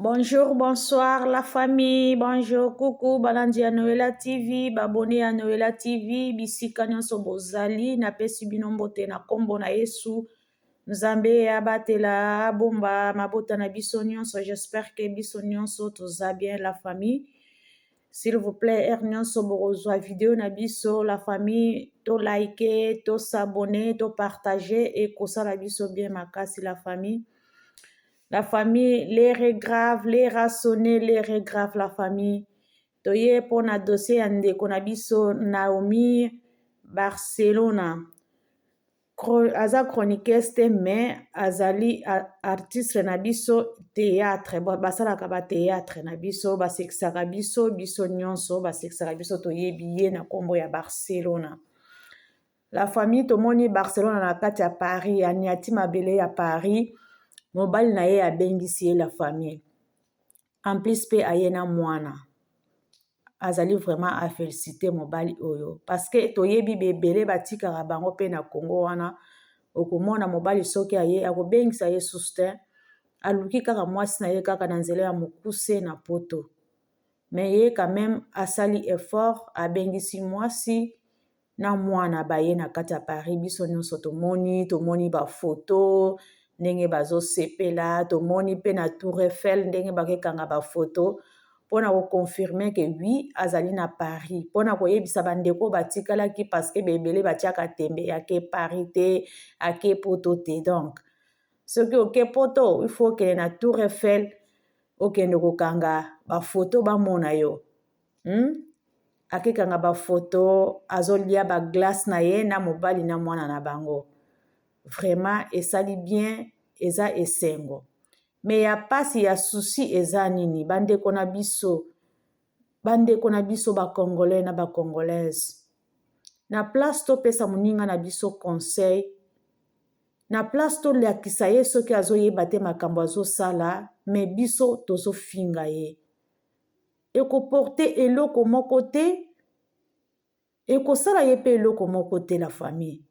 Bonjour, bonsoir la famille, bonjour, coucou, balandi ya Noela TV, babone ya Noela TV, bisika nyonso bozali, napesi bino mbote na kombo na Yesu, Nzambe abatela abomba mabota na biso nyonso, j'espère que biso nyonso toza bien la famille. S'il vous plaît, nyonso bokozwa vidéo na biso, la famille, to like, to s'abonner, to partager et kosala biso bien makasi la famille. La famille, l'air est grave, l'air a sonné, l'air est grave, la famille. Toye pona dossier ande konabiso Naomi Barcelona. Aza chroniqueuse te mais azali artiste na biso théâtre. Basalaka ba théâtre na biso, basekisaka biso, biso nyonso, basekisaka biso toyebi ye na kombo ya Barcelona. La famille tomoni Barcelona na kati ya Paris, aniati mabele ya Paris. Mobali na ye abengisi ye la famille. En plus pe aye na mwana. Azali vraiment a féliciter mobali oyo. Parce que toyebi bebele batikaka bango pe na Congo wana. Okomona mobali soki aye akobengisa ye suste. Aluki kaka mwasi na ye kaka na nzela ya mokuse na poto. Mais ye quand même asali effort abengisi mwasi na mwana baye na kati ya Paris. Biso nyonso tomoni ba photo. Ndenge bazo sepela, tomoni pe na Tour Eiffel, ndenge bakekanga ba photo, pona ko confirmer que oui, azali na Paris, pona ko yebisa bandeko batikalaki parce que bebele batiaka tembe yake Paris te, ake poto te. Donc, ce que oke poto, il faut que na Tour Eiffel, okende kokanga ba photo ba mona yo. Akekanga ba photo, azolia ba glace na ye na mobali na mwana na bango. Vraiment, esali bien, eza esengo. Mais ya pasi ya souci eza nini. Bandeko na biso ba Congolais na ba Congolaises. Na place to pesa moninga na biso conseil. Na place to lakisa ye soki azoyeba te makambo azosala, mais biso tozo finga ye. Eko porte eloko moko te, eko sala ye pe eloko moko te la famille.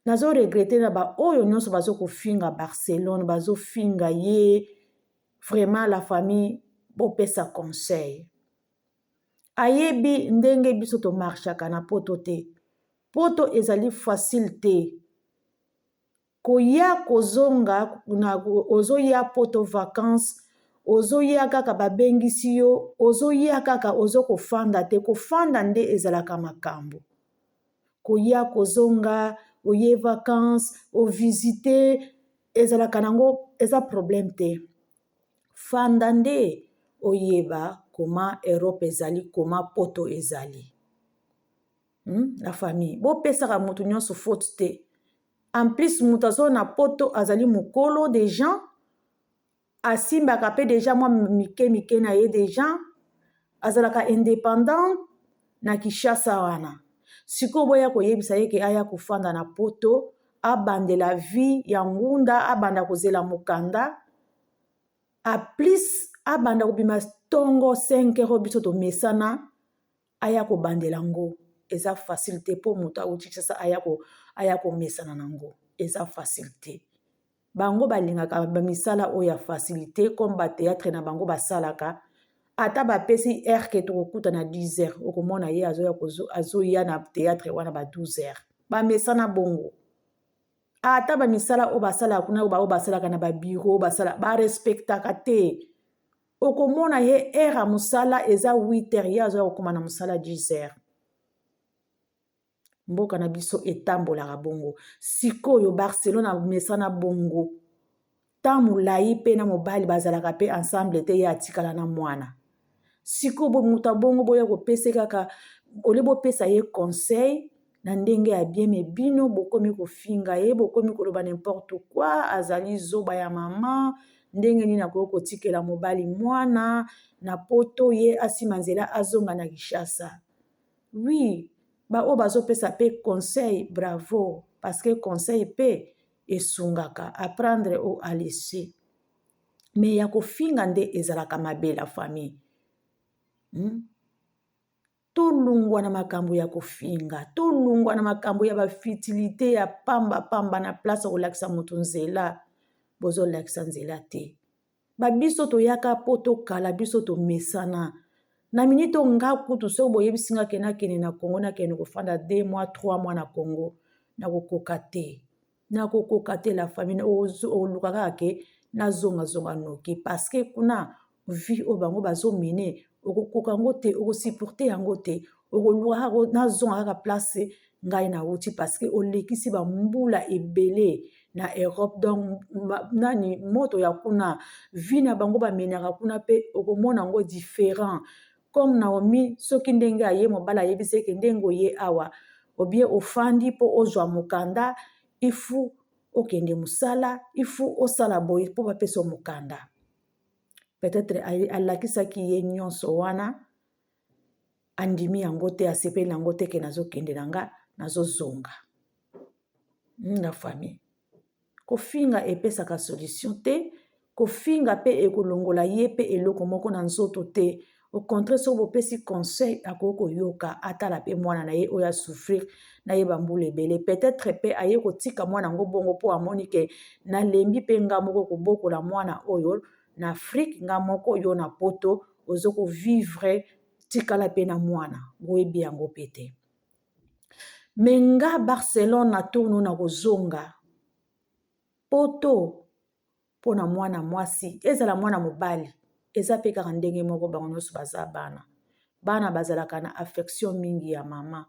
Nazo regrette na ba oyo nyonso bazo kofinga Barcelone, bazo finga ye, vraiment la famille bo pesa conseil. Ayebi ndenge biso to marchaka na poto te. Poto ezali facile te. Koya kozonga, ozoya poto vacances, ozoya kaka babengisi yo, ozoya kaka ozo kofanda te, kofanda nde ezalaka makambo. Koya kozonga, oye vacances, o visiter, ezalaka nango, eza problème te. Fanda nde oyeba koma Europe ezali, koma poto ezali. La famille. Bo pesaka mutu nyonso faute te. En plus, mutazo na poto azali mukolo des gens. Asimbaka pe déjà mwa mike na ye des gens. Azalaka indépendant na Kinshasa wana. Siko boya koyebisa ye ke aya kufanda na poto, abande la vie ya ngunda, abanda kozela mukanda, a plus abanda kubima tongo 5 euro biso to mesana, aya ko bandela ngo. Eza facilité po muta utikisa aya ko mesana nango. Eza facilité. Bango balingaka bamisala oya facilité comme ba théâtre na bango basalaka. Ata ba pesi heure ke to kuta na 10 heures. Okomona ye azoya na théâtre wana ba 12 heures. Ba mesana bongo. Ata ba misala o basala kuna o basalaka na ba bureau basala ba respectaka te. Okomona ye heure a musala eza 8 heures ya azoya kokoma na musala 10 heures. Mboka na biso etambolaka bongo. Sikoyo Barcelona mesana bongo. Tamu lai pe na mobali bazalaka pe ensemble te ya atikala na mwana. Siko bo muta bongo boya kopese kaka olebo pesa ye conseil na ndenge ya bien me bino bokomi kofinga ye bokomi koloba n'importe quoi azali zoba ya mama ndenge nini akoki kotikela mobali mwana na poto ye asima nzela azonga na Kinshasa. Oui, ba o bazopesa pe conseil bravo parce que conseil pe esungaka apprendre ou à laisser. Mais ya kofinga nde ezalaka mabe la famille. Tolungwa na makambo ya kofinga, tolungwa na makambo ya bafitilité ya pamba na place kolakisa mutu nzela, bozo lakisa nzela te. babiso toyaka po tokala biso tomesana na minute nga kutu so boyebisi nga ke nakende na Congo nakende kofanda 2 mois 3 mois na Congo nakokoka te la famille oluka kaka ke nazongazonga noki parce que kuna vie oyo bango bazomene okokoka yango te okosupporte yango te okoluka nazonga kaka place ngai nauti parce que olekisi bambula ebele na Europe. Donc nani moto ya kuna vie na bango bamenaka kuna pe okomona yango différent comme Naomi soki ndenge aye mobala ayebisi eke ndenge oye awa obie ofandi mpo ozwa mokanda ifu okende mosala ifu osala boye mpo bapesa mokanda. Peut-être alakisaki ye nyonso wana andimi yango te asepeli yango te ke nazokende na nga nazozonga. La famille kofinga epesaka solution te, kofinga pe ekolongola ye pe eloko moko na nzoto te. Au contraire so bopesi conseil akoko yoka atala pe mwana na ye oya souffrir na ye bambula ebele. Peut-être pe aye kotika mwana ngo bongo po amoni ke nalembi pe nga moko kobokola mwana oyo na Afrique nga moko yo na poto ozoko vivre tikala pe na mwana boyebi yango pe te. Menga Barcelone na tourno na kozonga poto pona mwana mwasi ezala mwana mobali eza pe kaka ndenge moko bango nyonso baza bana bazalaka na affection mingi ya mama.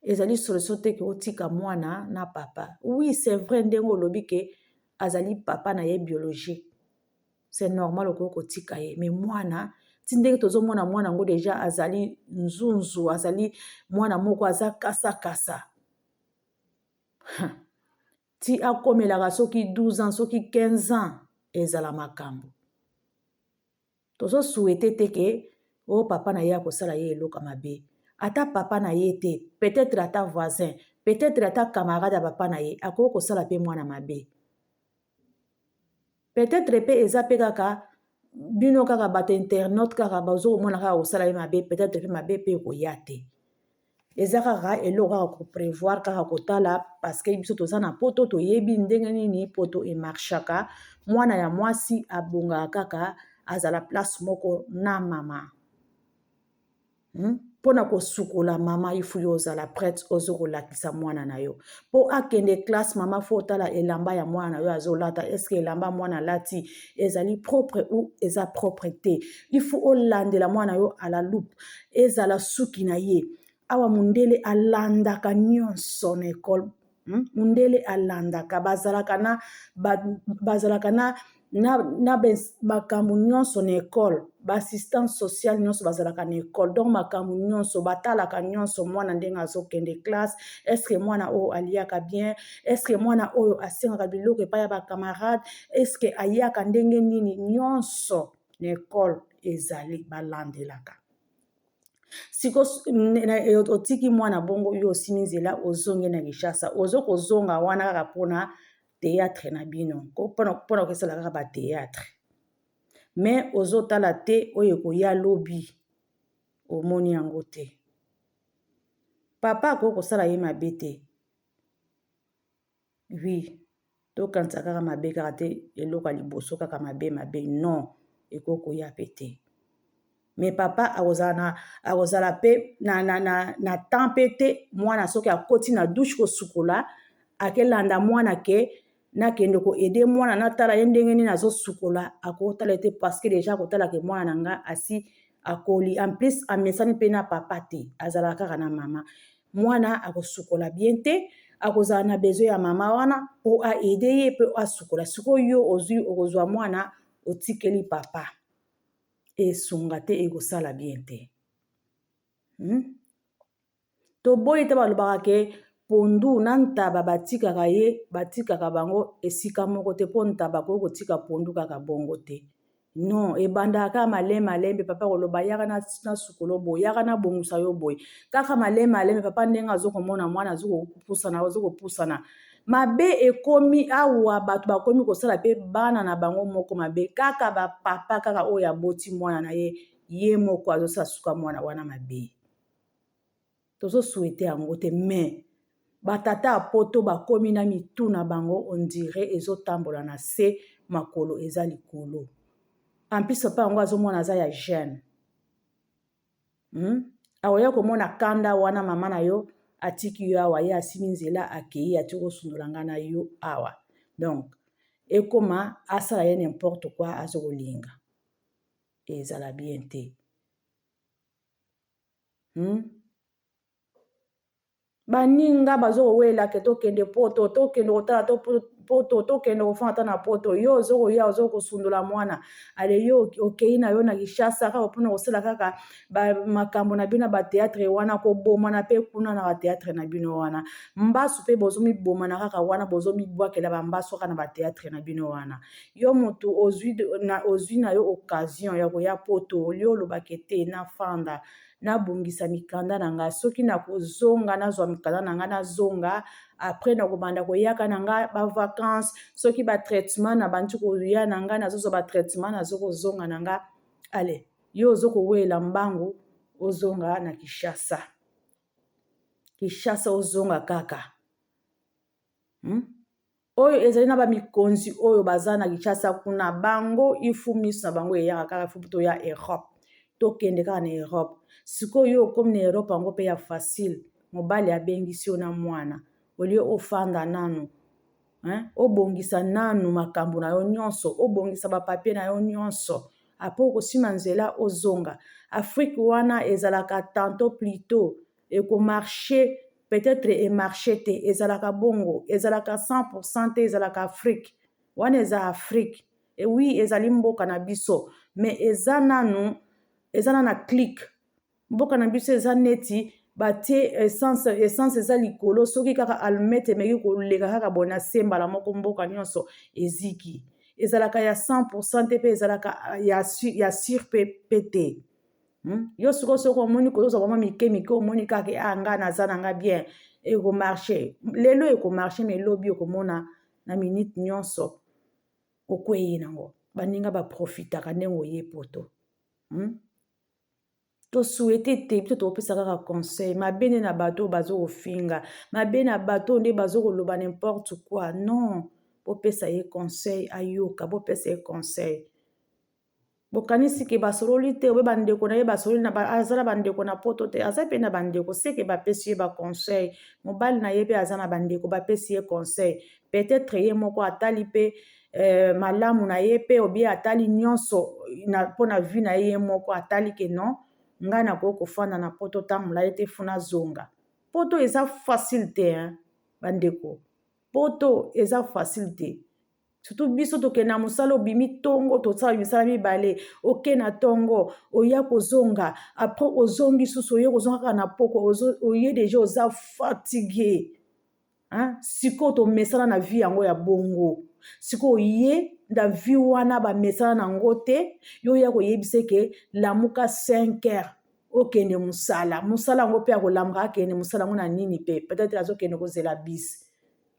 Ezali solution te ke otika mwana na papa. Oui, c'est vrai ndenge olobi ke azali papa na ye biologique. C'est normal okoko tika ye, mais mwana ti ndenge tozomona mwana ngo deja azali nzunzu, azali mwana moko aza kasa. Ti akomelaka soki 12 ans, soki 15 ans, ezala makambo. Tozo souhaité te ke o papa na ye akosala ye eloka mabe. Ata papa na ye te, peut-être ata voisin, peut-être ata camarade ya papa na ye, akoko sala pe mwana mabe. Peut-être pe eza pe kaka bino kaka bato internaute kaka bazo mona kaka kosala ye mabe, peut-être pe mabe pe koya te. Eza kaka eloko kaka ko prévoir kaka kotala parce que biso toza na poto toyebi ndenge nini poto emarchaka mwana ya mwasi abongaka kaka azala place moko na mama. Pona kosukola mama ifu yo ozala prête ozokolakisa mwana na yo. Po akende classe mama fo tala elamba ya mwana na yo azolata est-ce que elamba mwana lati ezali propre ou eza propre te. Ifu olandela mwana yo à la loupe ezala suki na ye. Awa mundele alandaka nyonso na école. Mundele alandaka bazalaka na makambo nyonso na école, assistance sociale nyonso bazalaka na école. Donc makambo nyonso batalaka nyonso mwana ndenge azokende classe, est-ce que mwana oyo aliaka bien, est-ce que mwana oyo asengaka biloko epai ya bacamarade, est-ce que ayaka ndenge nini nyonso na école ezali balandelaka. Siko otiki mwana bongo yo osimi nzela ozongi na Kinshasa ozokozonga wana kaka pona théâtre na bino pona kokesala kaka ba théâtre mais ozotala te oyo koya lobi omoni yango te. Papa akoko kosala ye mabe te. Oui, tokanisa kaka mabe kaka te eloko liboso kaka mabe non ekoko ya pe te. Mais papa akozala pe na temps pe te mwana soki akoti na douche kosukola akelanda mwana ke nakende ko aider mwana natala ye ndenge nini azosukola akotala te parce que déjà akotala ke mwana nanga asi akoli en plus amesani pe na papa te azala kaka na mama. Mwana akosukola bien te akozala na besoin ya mama wana po a aider ye pe asukola. Sikoyo yo ozwi okozwa mwana otikeli papa esunga te ekosala bien te. Toboyi te balobaka ke pondu na ntaba batikaka ye batikaka bango esika moko te po ntaba koki kotika pondu kaka bongo te. Non, ebandaka malembe papa koloba yaka na sukolo boye yaka na bongusa yo boye kaka malembe papa ndenge azokomona mwana azokopusana mabe ekomi awa bato bakomi kosala pe bana na bango moko mabe kaka bapapa kaka oyo aboti mwana na ye moko azosala suka mwana wana mabe. Tozo souhaiter yango te mais batata ya poto bakomi na mitu na bango on dirait ezotambola na se makolo eza likolo. En plus papa yango azomona aza ya jeune. Aoya komona kanda wana mama na yo atiki yo awa ye asimi nzela akei ati kosundola nga na yo awa. Donc ekoma asala ye n'importe quoi azokolinga ezala bien te. Baninga bazokowela ke tokende poto tokende kotala poto tokende kofanda ata na poto yo ozokoya ozokosundola mwana ale yo okei na yo na Kinshasa kaka mpona kosala kaka makambo na bino bateatre wana kobomana mpe kuna na bateatre na bino wana mbasu mpe bozomibomana kaka wana bozomibwakela bambasu kaka na bateatre na bino wana yo motu ozwi na yo occasion ya koya poto olio olobaka te nafanda nabongisa mikanda na nga soki nakozonga nazwa mikanda na nga nazonga après nakobanda koyaka na nga bavacance soki batraitement na bandi koya na nga nazozwa batraitement nazokozonga na nga ale yo ozokowela mbangu ozonga na Kinshasa ozonga kaka oyo ezali na bamikonzi oyo baza na Kinshasa kuna bango ifu miso na bango eyaka kaka ifu to ya Europe tokende kaka na Europe sikoyo okomi na Europe yango mpe ya facile mobali abengisi yo na mwana olio ofanda nanu obongisa nanu makambo na yo nyonso obongisa bapapie na yo nyonso apo okosima nzela ozonga Afrique wana ezalaka tanto plutôt ekomarché peut-être emarché te ezalaka bongo ezalaka 100% te ezalaka Afrique wana eza Afrique oui ezali mboka na biso mais eza nanu na clique mboka na biso eza neti batie essence eza likolo soki kaka allumette emeki koleka kaka bona sembala moko mboka nyonso eziki ezalaka ya 100% te pe ezalaka ya sur pe te yo soko omoni kozoza bama mike omoni kaka anga naza na nga bien ekomarche lelo ekomarche mais lobi okomona na minute nyonso okweye nango baninga baprofitaka ndenge oye poto tosuete te biso tokopesa kaka conseil mabe nde na bato bazokofinga mabe na bato nde bazokoloba n'importe quoi non bopesa ye conseil ayoka bopesa ye conseil bokanisi ke basololi te obe bandeko na ye basololi aza na bandeko na poto te aza mpe na bandeko seke bapesi ye baconseil mobali na ye mpe aza na bandeko bapesi ye conseil peut-être ye moko atali mpe malamu na ye mpe obie atali nyonso mpo na vie na ye moko atali ke non ngai nakoki kofanda na poto ntango molayi te funa zonga poto eza facile te bandeko poto eza facile te surtout biso tokende na mosala obimi tongo tosala misala mibale oke na tongo oya kozonga apres ozongi susu oye kozonga kaka na poko oye deja oza fatigue sikoyo tomesana na vie yango ya bongo sikoyo oye na vie wana bamesana nango te yo oya koyebisa ke lamuka 5 heures okende mosala yango mpe akolamuka akende mosala yango na nini mpe peut-être azokende kozela bis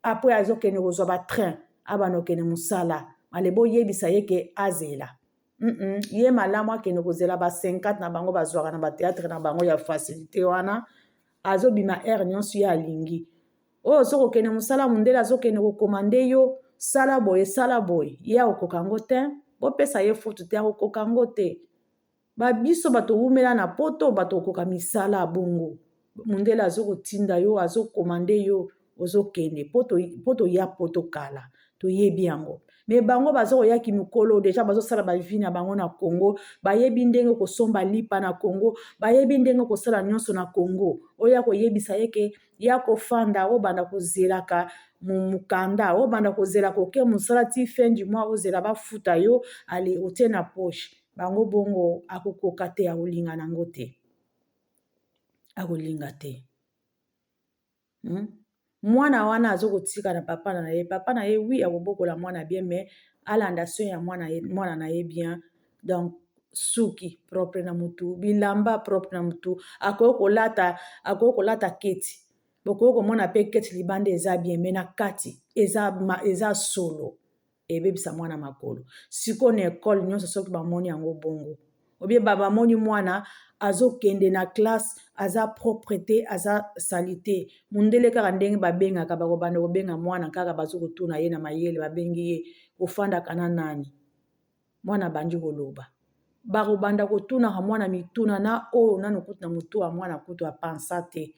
apres azokende kozwa batrain abana okende mosala malebo oyebisa ye ke azela ye malamu akende kozela ba 50 na bango bazwaka na bateatre na bango ya facilité wana azobima aire nyonso ye alingi oyo soki okende mosala mondele azokende kokomande yo sala boye ye akokoka ngo te bopesa ye futu te akokoka ngo te babiso bato owumela na poto bato okoka misala bongo mondele azokotinda yo azokomande yo ozokende poto ya poto kala toyebi yango me bango bazokoyaki mikolo deja bazosala bavi na bango na Congo bayebi ndenge kosomba lipa na Congo bayebi ndenge kosala nyonso na Congo oya koyebisa ye ke ya kofanda obanda kozelaka mukanda obanda kozelaka oke mosala ti fin du mois ozela bafuta yo ale otie na poche bango bongo akokoka te akolinga nango te akolinga te mwana wana azokotika na papa na ye wi akobokola mwana bien mais alanda soin ya mwana na ye bien donc suki propre na mutu bilamba propre na mutu akoki kolata keti bokoki komona mpe keti libanda eza bien mais na kati eza solo ebebisa mwana makolo sikoyo na ekole nyonso soki bamoni yango bongo obie bamoni mwana azokende na classe aza propreté aza salite mundele kaka ndenge babengaka bakobanda kobenga mwana kaka bazokotuna ye na mayele babengi ye ofandaka na nani mwana bandi koloba bakobanda kotunaka mwana mituna na oyo nanu kutu na motu wa mwana kutu apansa te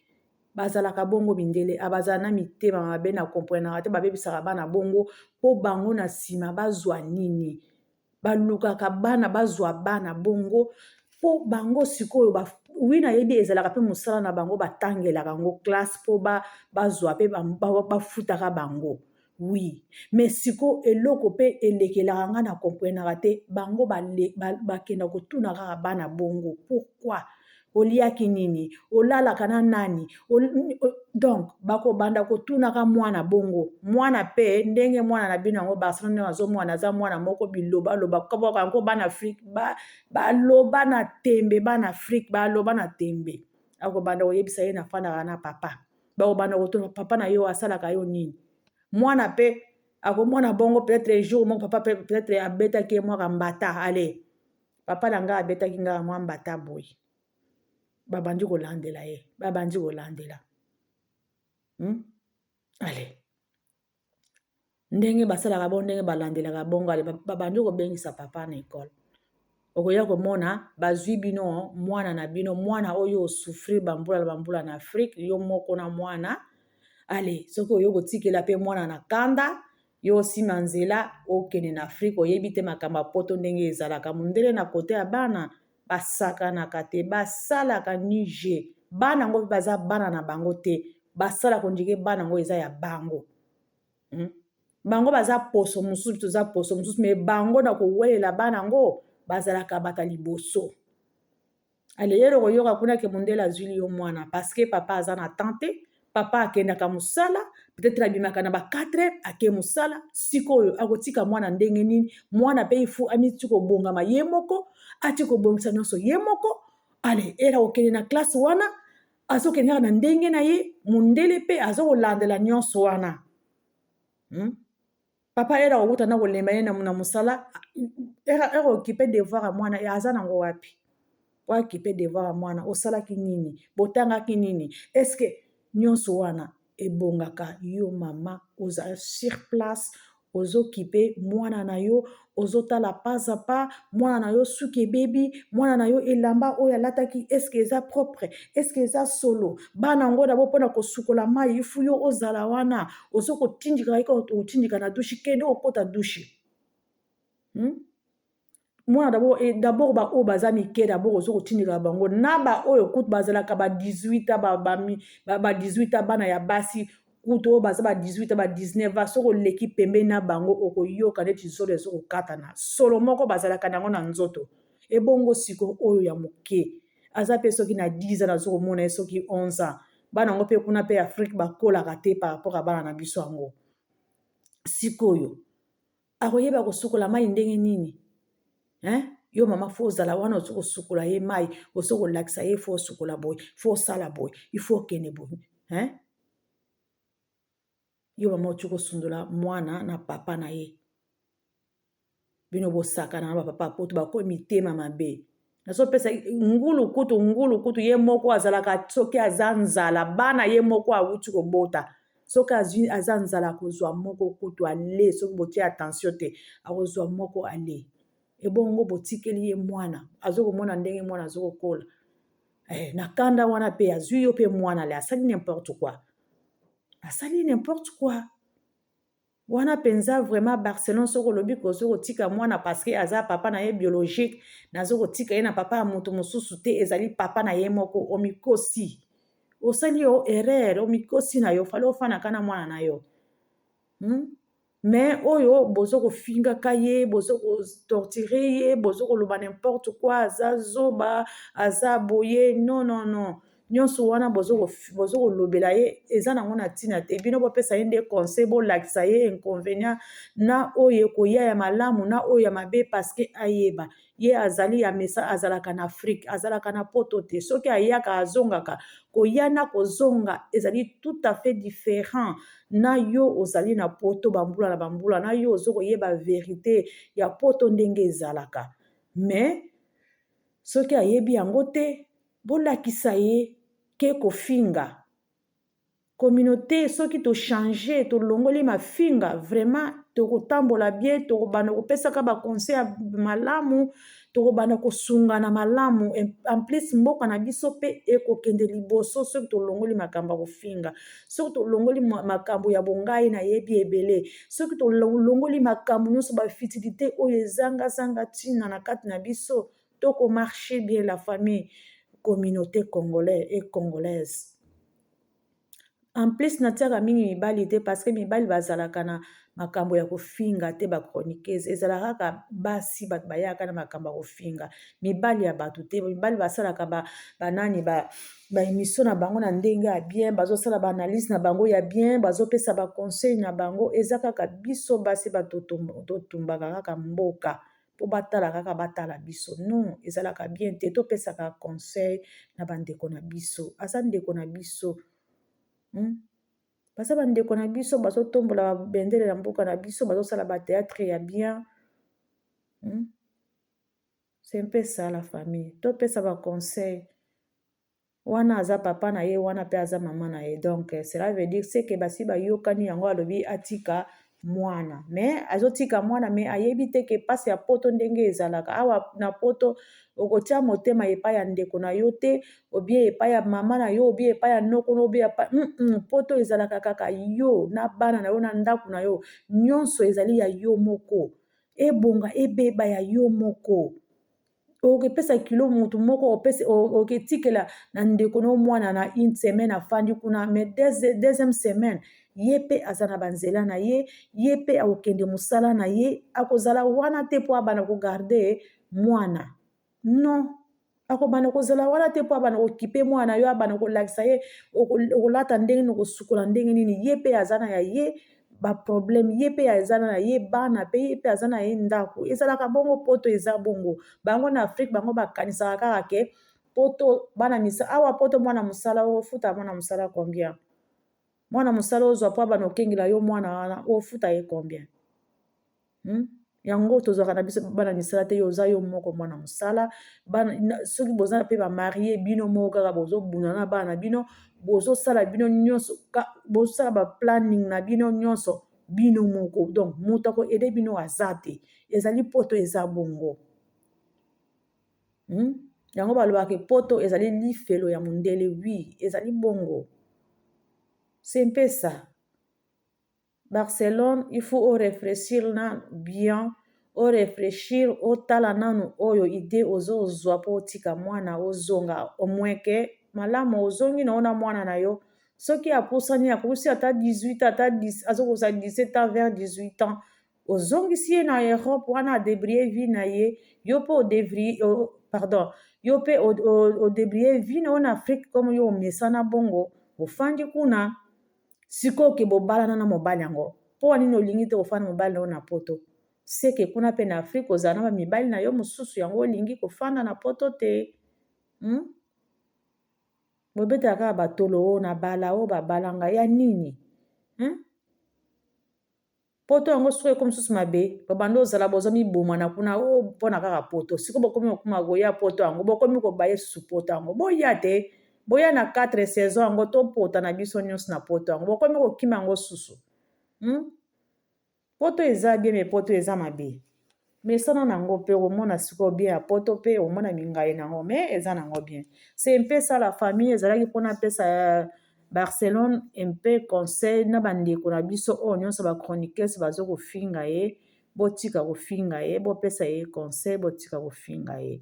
bazalaka bongo mindele abazala na mitema mabe na komprenaka te babebisaka bana bongo mpo bango na nsima bazwa nini balukaka bana bazwa bana bongo mpo bango sikoyo wi nayebi ezalaka mpe mosala na bango batangelaka yango classe mpo bazwa mpe bafutaka bango oui mais siko eloko mpe elekelaka nga na komprenaka te bango bakenda kotuna kaka bana bongo pourquoi oliaki nini olalaka na nani donc bakobanda kotunaka mwana bongo mwana mpe ndenge mwana na bino yango basana ndenge azomwana aza mwana moko bilobaloba kabaka yango bana afrique baloba na tembe bana afrique baloba na tembe akobanda koyebisa ye nafandaka na papa bakobanda kotuna papa na yo asalaka yo nini mwana mpe akomona bongo peut-être jour moko papa peut-être abetaki ye mwaka mbata ale papa na nga abetaki nga mwa mbata boye babandi kolandela ye babandi kolandela ale ndenge basalaka bongo ndenge balandelaka bongo ale babandi kobengisa papa na ekole okoya komona bazwi bino mwana na bino mwana oyo osouffrir bambula na afrique yo moko na mwana ale soki oyo kotikela mpe mwana na kanda yo osima nzela okende na afrique oyebi te makambo ya poto ndenge ezalaka mondele na kote ya bana basakanaka te basalaka niger bana yango mpe baza bana na bango te basalaka ondike bana yango eza ya bango bango baza poso mosusu toza poso mosusu me bango na kowelela bana yango bazalaka bata liboso aleyelo koyoka kuna ke mondele azwili yo mwana parceke papa aza na tante papa akendaka mosala peut-être abimaka na ba 4 ake mosala sikoyo akotika mwana ndenge nini mwana mpe ifu amiti kobongama ye moko ati kobongisa nyonso ye moko ale era okende na classe wana azokende kaka na ndenge na ye mondele mpe azokolandela nyonso wana papa era kokuta na kolemba ye na mosala era okipe devoir ya mwana aza nango wapi okipe devoir ya mwana osalaki nini botangaki nini eske nyonso wana ebongaka yo mama ozala sur place ozokipe mwana na yo ozotala pas a pas mwana na yo suki ebebi mwana na yo elamba oyo alataki eske eza propre eske eza solo bana yango dabo mpona kosukola mai ifu yo ozala wana ozokotindika eka otindika na dushi kende okota dushi mwana dabord baoyo baza mike dabord ozokotindika bango na baoyo kutu bazalaka ba 18 bana ya basi kutu oyo baza ba 18 ba 19 soki oleki pembe na bango okoyoka neti zolo ezokokatana solo moko bazalaka nango na nzoto ebongo siko oyo ya moke aza mpe soki na 10 ans azokomona ye soki 11 ans bana yango mpe kuna mpe afrique bakolaka te par rapport a bana na biso yango sikoyo akoyeba kosukola mai ndenge nini yo mama fo ozala wana ozokosukola ye mai ozokolakisa ye fo osukola boye fo osala boye ifo okende boye yo mama oti kosundola mwana na papa na ye bino bosakana na bapapa poto bakomi mitema mabe nazopesa ngulu kutu ye moko azalaka soki aza nzala bana ye moko awuti kobota soki aza nzala akozwa moko kutu ale soki botie attention te akozwa moko ale ebongo botikeli ye mwana azokomona ndenge mwana azokokola na kanda wana mpe azwi yo mpe mwana ale asali n'importe quoi wana penza vraiment Barcelone soko lobi kozokotika mwana parce aza papa na ye biologique nazokotika ye na papa ya moto mosusu te ezali papa na ye moko omikosi osali yo erreur omikosi na yo fali ofanaka na mwana na yo mais oyo bozokofingaka ye bozokotorture ye bozokoloba n'importe quoi aza zoba aza boye non nyonso wana bozokolobela ye eza nango na ntina te bino bopesa ye nde conseil bolakisa ye inconvénient na oyo ekoya ya malamu na oyo ya mabe parceke ayeba ye azali ya mesa azalaka na afrique azalaka na poto te soki ayaka azongaka koya na kozonga ezali tout à fait différent na yo ozali na poto bambula na yo ozokoyeba vérité ya poto ndenge ezalaka mais soki ayebi yango te bolakisa ye ke kofinga communauté soki tochange tolongoli mafinga vraiment tokotambola bien tokobanda kopesaka baconseil ya malamu tokobanda kosungana malamu en plus mboka na biso mpe ekokende liboso soki tolongoli makambo ya kofinga soki tolongoli makambo ya bongai nayebi ebele soki tolongoli makambo nyonso bafutilité oyo ezangazanga ntina na kati na biso tokomarche bien la famille communauté congolaise et congolaise. En plus natiaka mingi mibali te parce que mibali bazalaka na makambo ya kofinga te bachroniqueuse ezalaka kaka basi bato bayaka na makambo ya kofinga mibali ya bato te mibali basalaka banani baémission na bango na ndenge ya bien bazosala baanalyse na bango ya bien bazopesa baconseil na bango eza kaka biso basi bato totumbaka kaka mboka po batala kaka batala biso non ezalaka bien te topesaka conseil na bandeko na biso aza ndeko na biso baza bandeko na biso bazotombola babendele na mboka na biso bazosala bateatre ya bien c'est mpe ça la famille topesa baconseil wana aza papa na ye wana mpe aza mama na ye donc cela veut dire seke basi bayokani yango alobi atika mwana me azotika mwana me ayebi te ke pasi ya poto ndenge ezalaka awa na poto okotia motema epai ya ndeko na yo te obie epai ya mama na yo obie epai ya nokono obie epai poto ezalaka kaka yo na bana na yo na ndako na yo nyonso ezali ya yo moko ebonga ebeba ya yo moko okepesa kilo mutu moko oketikela na ndeko no mwana na une semaine afandi kuna mais deuxième semaine ye mpe aza na banzela na ye ye mpe akokende mosala na ye akozala wana te mpo abana kogarde mwana non akobana kozala wana te mpo abana kokipe mwana yo abana kolakisa ye okolata ndenge nini okosukola ndenge nini ye mpe aza na ya ye baproblème ye mpe aza na ye bana mpe ye mpe aza na ye ndako ezalaka bongo poto eza bongo bango na Afrique bango bakanisaka kaka ke poto bana misala awa poto mwana mosala ofuta mwana mosala combien mwana mosala ozwa mpo abana okengela yo mwana wana ofuta ye combien yango tozwaka na biso bana misala te yo oza yo moko mwana mosala soki bozala mpe bamarie bino moko kaka bozobunda na bana bino bozosala bino nyonso bozosala baplanning na bino nyonso bino moko donc moto akoede bino aza te ezali poto eza bongo yango balobaka poto ezali lifelo ya mondele wi ezali bongo c'est mpe ça Barcelone il faut réfléchir na bien réfléchir otala nanu oyo idée ozozwa mpo otika mwana ozonga omweke malamu ozongi na ona mwana na yo soki apusani akokusi ata 18 ata azokosa 17 ans vers 18 ans ozongisi ye na Europe wana adébrie vie na ye yo mpe yo mpe odébrie vie na yo na Afrique comme yo omesana bongo ofandi kuna sikoyo ke bobalana na mobali yango mpo wanini olingi te kofanda mobali na yo na poto seke kuna mpe na Afrique ozala na bamibali na yo mosusu yango olingi kofanda na poto te bobetaka kaka batolo oyo na bala oyo babalanga ya nini poto yango soki ekomi mosusu mabe babanda ozala bozomiboma na kuna oyo mpona kaka poto sikoyo bokomi kokuma koya poto yango bokomi kobaye susu poto yango boya te boya na 4 saison yango topota na biso nyonso na poto yango bokomi kokima yango susu poto eza bien me poto eza mabe mesana nango mpe omona sikoyo bien ya poto mpe omona mingai nango me eza nango bien c'est mpe ça la famille ezalaki mpona pesa Barcelone mpe conseil na bandeko na biso oyo nyonso bachroniqueuse bazokofinga ye botika kofinga ye bopesa ye conseil botika kofinga ye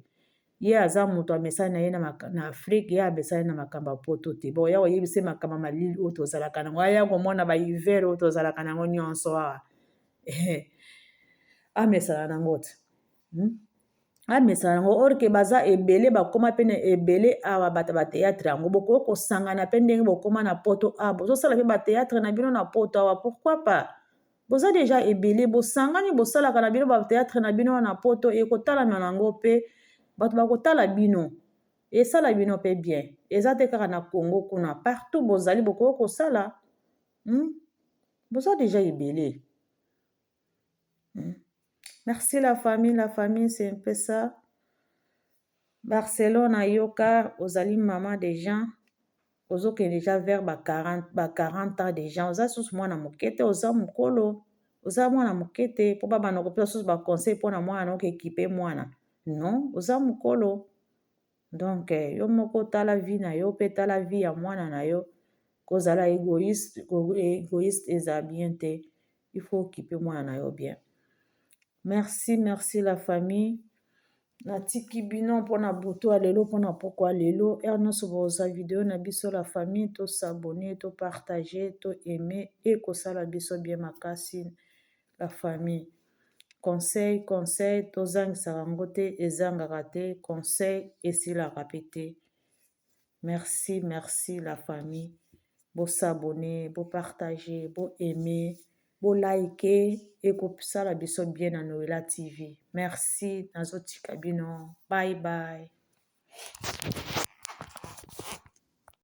ye aza moto amesani na ye na Afrique ye amesani na makambo ya poto te bon ya koyebisa makambo malili oyo tozalaka nango aya komona bahiver oyo tozalaka nango nyonso awa amesana nango te amesana yango orke baza ebele bakoma mpe na ebele awa bato bateatre yango bokoki kosangana mpe ndenge bokoma na poto awa bozosala mpe bateatre na bino na poto awa pourquoi pas boza deja ebele bosangani bosalaka na bino bateatre na bino na poto ekotalama nango mpe bato bakotala bino esala bino mpe bien eza te kaka na Congo kuna partout bozali bokoki kosala boza deja ebele Merci la famille c'est un peu ça. Barcelone ayoka ozali mama des gens ozokende déjà vers ba 40 ans des gens oza susu mwana moke te oza mokolo oza mwana moke te mpo babanda kopesa susu baconseil mpona mwana na okekipe mwana non oza mokolo donc yo moko tala vie na yo mpe tala vie ya mwana na yo kozala égoïste eza bien te il faut okipe mwana na yo bien. Merci la famille. Natiki bino mpona butu ya lelo mpona pokwa lelo ere nyonso boza video na biso la famille tosabone topartage toaime ekosala biso bien makasi la famille. Conseil tozangisaka yango te ezangaka te conseil esilaka pe te. Merci la famille. Bosabone bopartage boaime bolike ekosala biso bien na Noela TV. Merci nazotika bino bye.